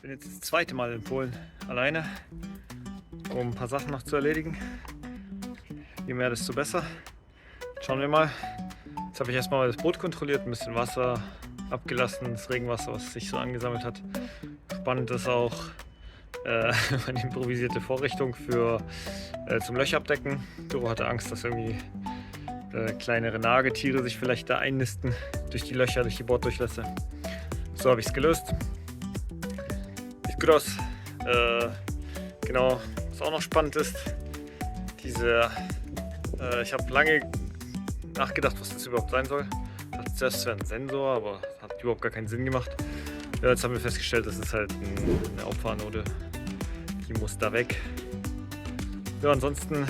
bin jetzt das zweite Mal in Polen alleine, um ein paar Sachen noch zu erledigen. Je mehr, desto besser. Schauen wir mal. Jetzt habe ich erstmal das Boot kontrolliert, ein bisschen Wasser abgelassen, das Regenwasser, was sich so angesammelt hat. Spannend ist auch meine improvisierte Vorrichtung für zum Löcher abdecken. Doro hatte Angst, dass irgendwie kleinere Nagetiere sich vielleicht da einnisten durch die Löcher, durch die Borddurchlässe. So habe ich es gelöst. Sieht gut aus. Genau, was auch noch spannend ist, ich habe lange nachgedacht, was das überhaupt sein soll. Ich dachte zuerst, es wäre ein Sensor, aber das hat überhaupt gar keinen Sinn gemacht. Ja, jetzt haben wir festgestellt, das ist halt eine Auffahrnode. Die muss da weg. Ja, ansonsten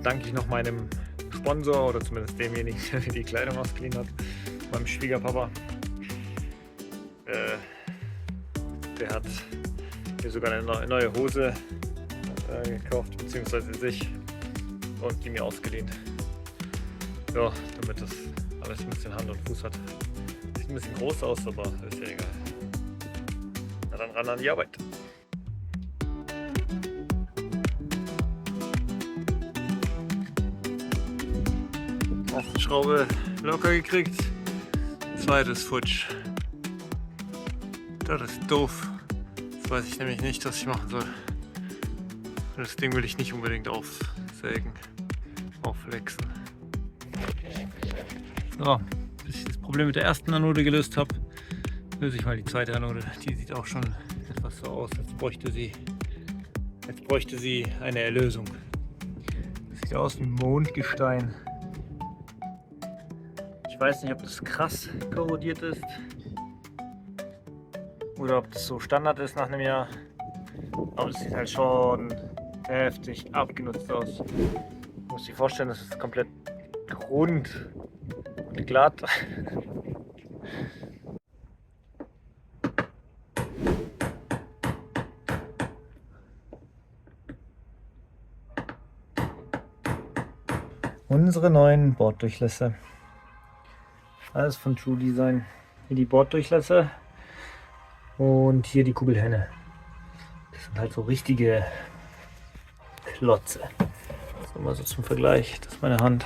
danke ich noch meinem Sponsor oder zumindest demjenigen, der mir die Kleidung ausgeliehen hat, meinem Schwiegerpapa. Der hat mir sogar eine neue Hose gekauft, beziehungsweise sich, und die mir ausgeliehen. Ja, damit das alles ein bisschen Hand und Fuß hat. Sieht ein bisschen groß aus, aber ist ja egal. Na dann ran an die Arbeit. Erste Schraube locker gekriegt, zweite ist futsch. Das ist doof. Das weiß ich nämlich nicht, was ich machen soll. Das Ding will ich nicht unbedingt aufsägen, aufflexen. So, bis ich das Problem mit der ersten Anode gelöst habe, löse ich mal die zweite Anode. Die sieht auch schon etwas so aus, als bräuchte sie eine Erlösung. Das sieht aus wie Mondgestein. Ich weiß nicht, ob das krass korrodiert ist oder ob das so Standard ist nach einem Jahr. Aber es sieht halt schon heftig abgenutzt aus. Man muss sich vorstellen, das ist komplett rund und glatt. Unsere neuen Borddurchlässe. Alles von True Design. Hier die Borddurchlässe und hier die Kugelhenne. Das sind halt so richtige Klotze. So, mal so zum Vergleich. Das ist meine Hand.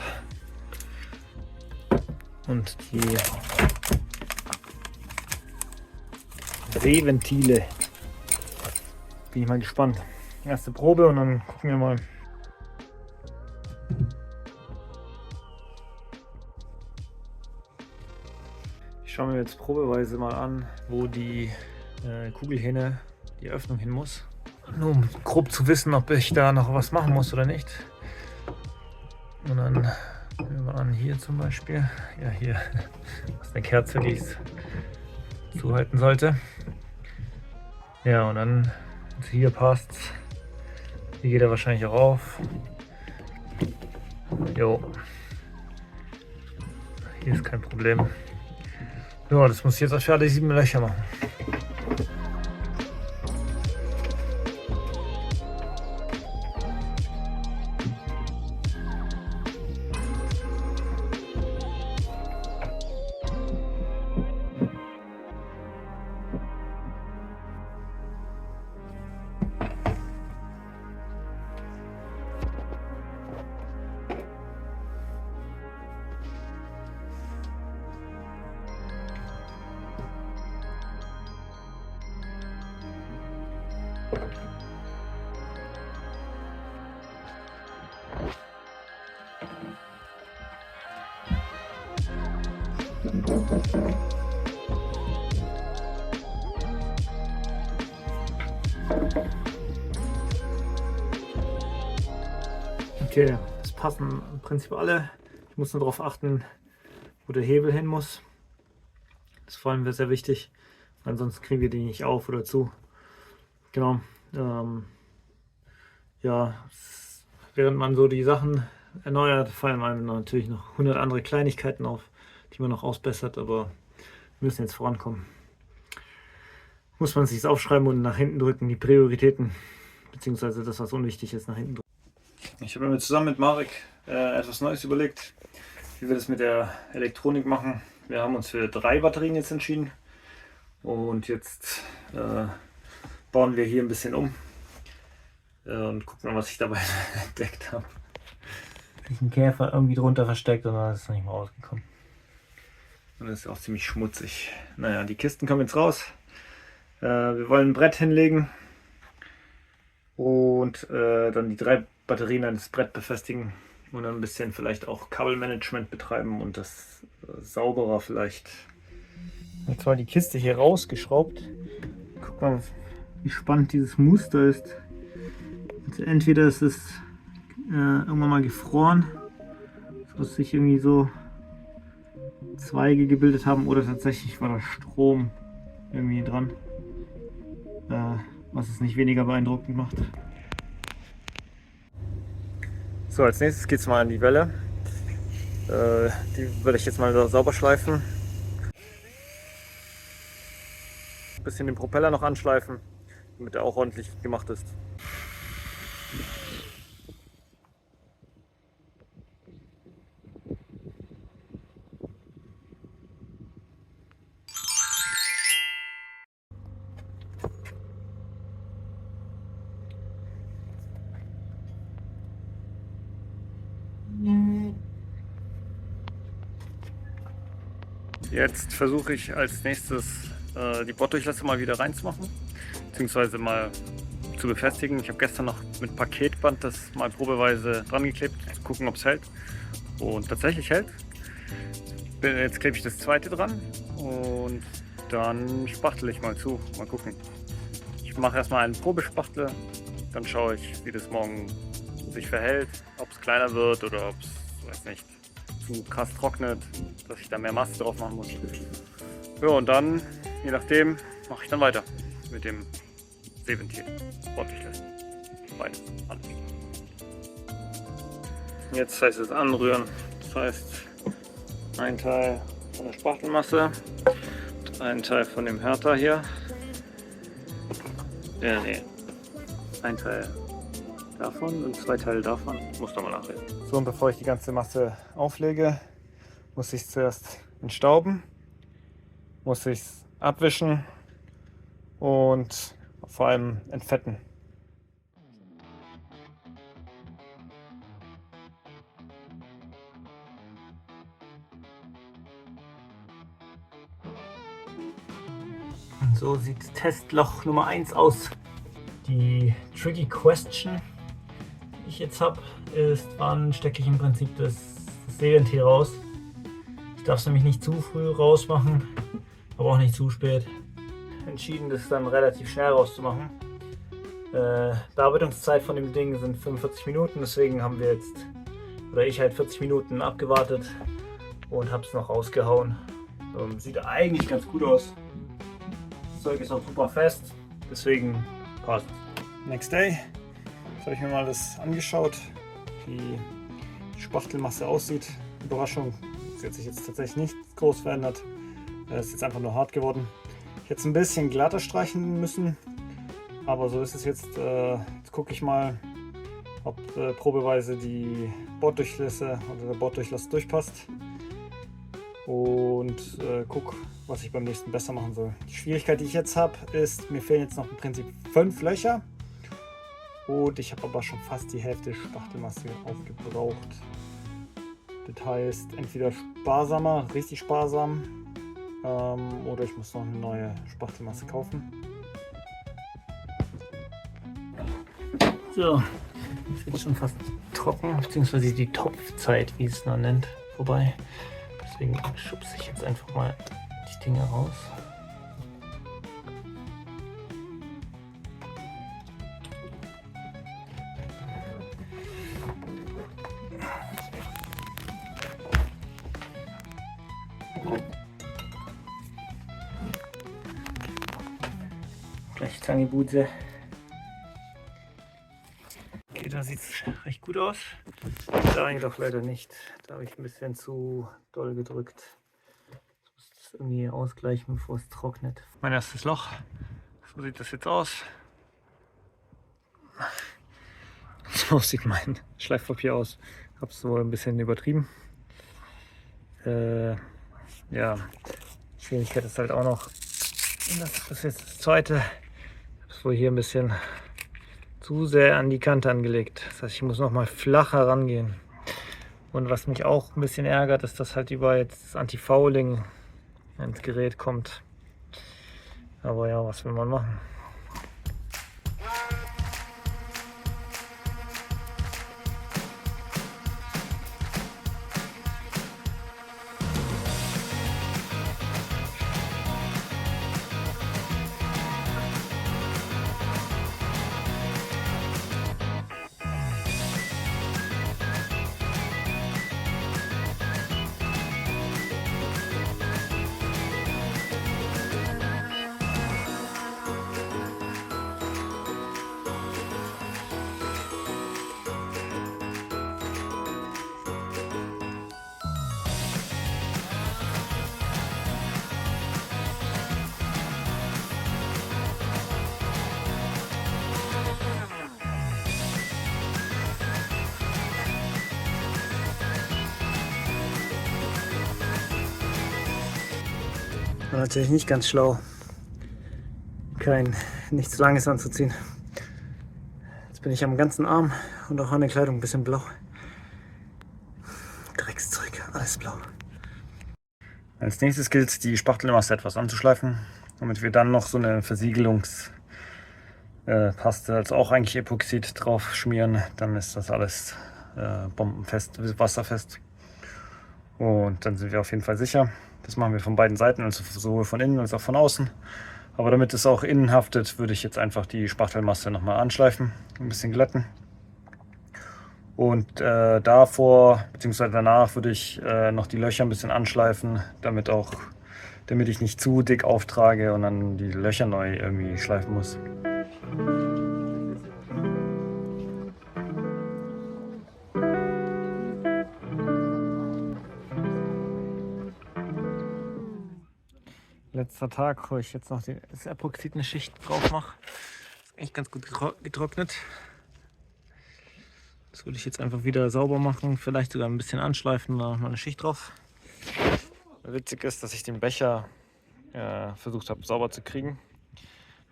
Und die Drehventile. Bin ich mal gespannt. Erste Probe und dann gucken wir mal. Ich schaue mir jetzt probeweise mal an, wo die Kugelhähne, die Öffnung hin muss. Nur um grob zu wissen, ob ich da noch was machen muss oder nicht. Und dann nehmen wir mal an, hier zum Beispiel. Ja, hier ist eine Kerze, die es zuhalten sollte. Ja, und dann hier passt. Hier geht er wahrscheinlich auch auf. Jo. Hier ist kein Problem. Ja, das muss ich jetzt auch für alle 7 Löcher machen. Okay, es passen im Prinzip alle. Ich muss nur darauf achten, wo der Hebel hin muss. Das ist vor allem sehr wichtig. Ansonsten kriegen wir die nicht auf oder zu. Genau. Ja, während man so die Sachen erneuert, fallen einem natürlich noch 100 andere Kleinigkeiten auf, die man noch ausbessert, aber wir müssen jetzt vorankommen. Muss man sich aufschreiben und nach hinten drücken, die Prioritäten, beziehungsweise das, was unwichtig ist, nach hinten drücken. Ich habe mir zusammen mit Marek etwas Neues überlegt, wie wir das mit der Elektronik machen. Wir haben uns für 3 Batterien jetzt entschieden. Und jetzt bauen wir hier ein bisschen um und gucken mal, was ich dabei entdeckt habe. Sich ein Käfer irgendwie drunter versteckt und dann ist es nicht mehr rausgekommen. Und das ist auch ziemlich schmutzig. Naja, die Kisten kommen jetzt raus. Wir wollen ein Brett hinlegen und dann die 3 Batterien an das Brett befestigen und dann ein bisschen vielleicht auch Kabelmanagement betreiben und das sauberer vielleicht. Jetzt war die Kiste hier rausgeschraubt. Guck mal, wie spannend dieses Muster ist. Also entweder ist es irgendwann mal gefroren, sodass sich irgendwie so Zweige gebildet haben, oder tatsächlich war da Strom irgendwie dran, was es nicht weniger beeindruckend macht. So, als nächstes geht es mal an die Welle. Die werde ich jetzt mal sauber schleifen. Ein bisschen den Propeller noch anschleifen, damit er auch ordentlich gemacht ist. Jetzt versuche ich als nächstes die Borddurchlässe mal wieder reinzumachen, beziehungsweise mal zu befestigen. Ich habe gestern noch mit Paketband das mal probeweise dran geklebt, zu gucken, ob es hält. Und tatsächlich hält. Jetzt klebe ich das zweite dran und dann spachtel ich mal zu. Mal gucken. Ich mache erstmal einen Probespachtel, dann schaue ich, wie das morgen sich verhält, ob es kleiner wird oder ob es, weiß nicht, zu krass trocknet, dass ich da mehr Masse drauf machen muss. Ja, und dann, je nachdem, mache ich dann weiter mit dem Seeventil. Borddurchlässe. Beides, alles. Jetzt heißt es anrühren. Das heißt, ein Teil von der Spachtelmasse, ein Teil von dem Härter hier. Nee. Ein Teil davon und 2 Teile davon. Muss da mal nachreden. So, und bevor ich die ganze Masse auflege, muss ich es zuerst entstauben, muss ich es abwischen und vor allem entfetten. Und so sieht Testloch Nummer 1 aus. Die tricky question, die ich jetzt habe, ist, wann stecke ich im Prinzip das Seeventil raus. Ich darf es nämlich nicht zu früh rausmachen, aber auch nicht zu spät. Entschieden, das dann relativ schnell rauszumachen. Bearbeitungszeit von dem Ding sind 45 Minuten, deswegen haben wir jetzt, oder ich halt 40 Minuten abgewartet und habe es noch rausgehauen. Sieht eigentlich ganz gut aus. Das Zeug ist auch super fest, deswegen passt. Next day. Jetzt habe ich mir mal das angeschaut, wie die Spachtelmasse aussieht. Überraschung, sie hat sich jetzt tatsächlich nicht groß verändert. Es ist jetzt einfach nur hart geworden. Ich hätte es ein bisschen glatter streichen müssen, aber so ist es jetzt. Jetzt gucke ich mal, ob probeweise die Borddurchlässe oder der Borddurchlass durchpasst. Und guck, was ich beim nächsten besser machen soll. Die Schwierigkeit, die ich jetzt habe, ist, mir fehlen jetzt noch im Prinzip 5 Löcher. Und ich habe aber schon fast die Hälfte der Spachtelmasse aufgebraucht. Das heißt, entweder sparsamer, richtig sparsam, oder ich muss noch eine neue Spachtelmasse kaufen. So, ist jetzt schon fast trocken, beziehungsweise die Topfzeit, wie es man nennt, vorbei. Deswegen schubse ich jetzt einfach mal die Dinge raus. Gleich Zangebuse. Okay, da sieht es recht gut aus. Da jedoch leider nicht. Da habe ich ein bisschen zu doll gedrückt. Ich muss das irgendwie ausgleichen, bevor es trocknet. Mein erstes Loch. So sieht das jetzt aus. So sieht mein Schleifpapier aus. Ich habe es wohl ein bisschen übertrieben. Ja, Schwierigkeit ist halt auch noch, Und das ist jetzt das zweite. Ich habe wohl hier ein bisschen zu sehr an die Kante angelegt. Das heißt, ich muss noch mal flacher rangehen. Und was mich auch ein bisschen ärgert, ist, dass halt überall jetzt das Anti-Fouling ins Gerät kommt. Aber ja, was will man machen? War natürlich nicht ganz schlau, nichts Langes anzuziehen. Jetzt bin ich am ganzen Arm und auch an der Kleidung ein bisschen blau. Dreckszeug, alles blau. Als nächstes gilt es, die Spachtelmasse etwas anzuschleifen, damit wir dann noch so eine Versiegelungspaste, also auch eigentlich Epoxid, drauf schmieren. Dann ist das alles bombenfest, wasserfest. Und dann sind wir auf jeden Fall sicher. Das machen wir von beiden Seiten, also sowohl von innen als auch von außen. Aber damit es auch innen haftet, würde ich jetzt einfach die Spachtelmasse nochmal anschleifen, ein bisschen glätten. Und davor bzw. danach würde ich noch die Löcher ein bisschen anschleifen, damit ich nicht zu dick auftrage und dann die Löcher neu irgendwie schleifen muss. Letzter Tag, wo ich jetzt noch das Epoxid eine Schicht drauf mache. Ist eigentlich ganz gut getrocknet. Das würde ich jetzt einfach wieder sauber machen, vielleicht sogar ein bisschen anschleifen, da noch eine Schicht drauf. Witzig ist, dass ich den Becher versucht habe sauber zu kriegen.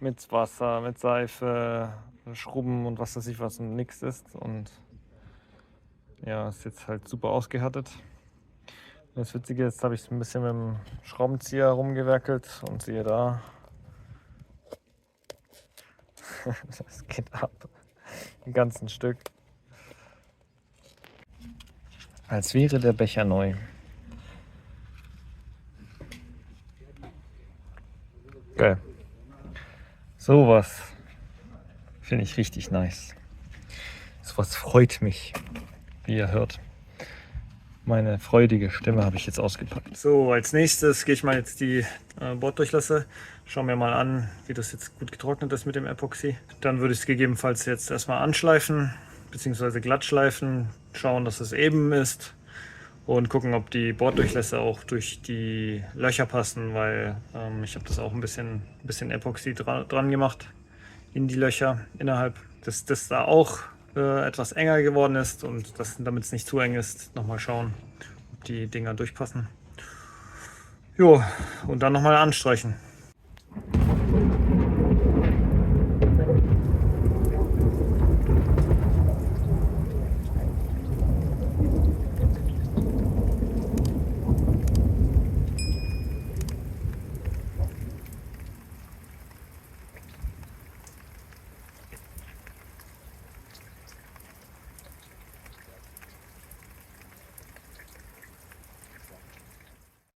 Mit Wasser, mit Seife, Schrubben und was weiß ich was und nichts ist. Und ja, ist jetzt halt super ausgehärtet. Das Witzige ist, jetzt habe ich es ein bisschen mit dem Schraubenzieher rumgewerkelt und siehe da, das geht ab, ein ganzes Stück. Als wäre der Becher neu. Geil. Sowas finde ich richtig nice. Sowas freut mich, wie ihr hört. Meine freudige Stimme habe ich jetzt ausgepackt. So, als nächstes gehe ich mal jetzt die Borddurchlässe. Schauen wir mal an, wie das jetzt gut getrocknet ist mit dem Epoxy. Dann würde ich es gegebenenfalls jetzt erstmal anschleifen bzw. glatt schleifen, schauen, dass es eben ist und gucken, ob die Borddurchlässe auch durch die Löcher passen, weil ich habe das auch ein bisschen Epoxy dran gemacht in die Löcher innerhalb, dass das da auch etwas enger geworden ist und damit es nicht zu eng ist, nochmal schauen, ob die Dinger durchpassen. Jo, und dann nochmal anstreichen.